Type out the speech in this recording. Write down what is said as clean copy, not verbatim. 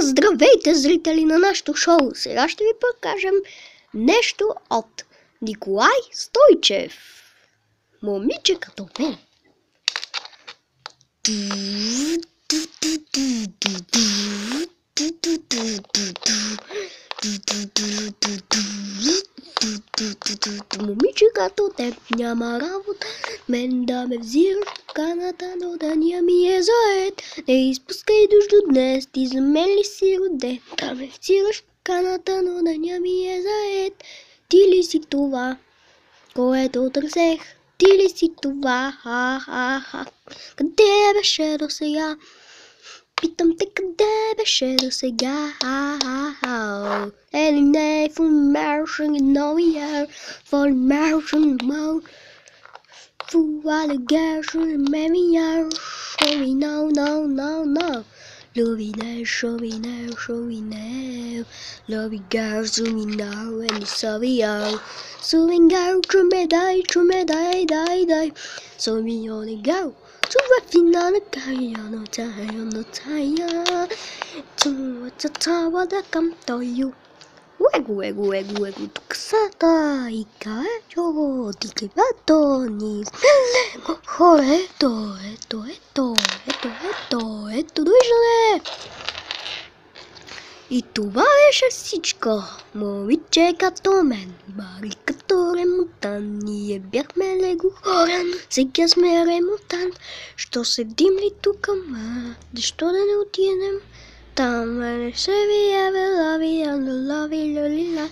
Здравейте, зрители на нашото шоу! Сега ще ви покажем нещо от Николай Стойчев. Момиче като мен. Момиче като теб няма работа, мен да ме взираш в каната, но деня ми е заед. Не изпускай душ до днес, ти за мен ли си роден? Да ме взираш в каната, но деня ми е заед. Ти ли си това, което търсех? Ти ли си това, ха-ха-ха? Къде беше до сега? Питам те, къде беше до сега? Any day for marching in no year, for marching more. For what a girl should make me young. Show me now, no, no, no. Love me now, show me now, show me now. Love me girl, show me now, and it's so young. So me girl, show me die, die. So me on the go. To rapping on the guy, on the tire. To what's a tower that come to you. Уегу, тук са и кажо, ти кивато ни хора, ето, довиждане! И това беше всичко, момиче като мен, бари като ремонтан, ние бяхме лего хора, сега сме ремонтан, що седим ли тука, защо да не отидем? Там не се вие, лови, лоли,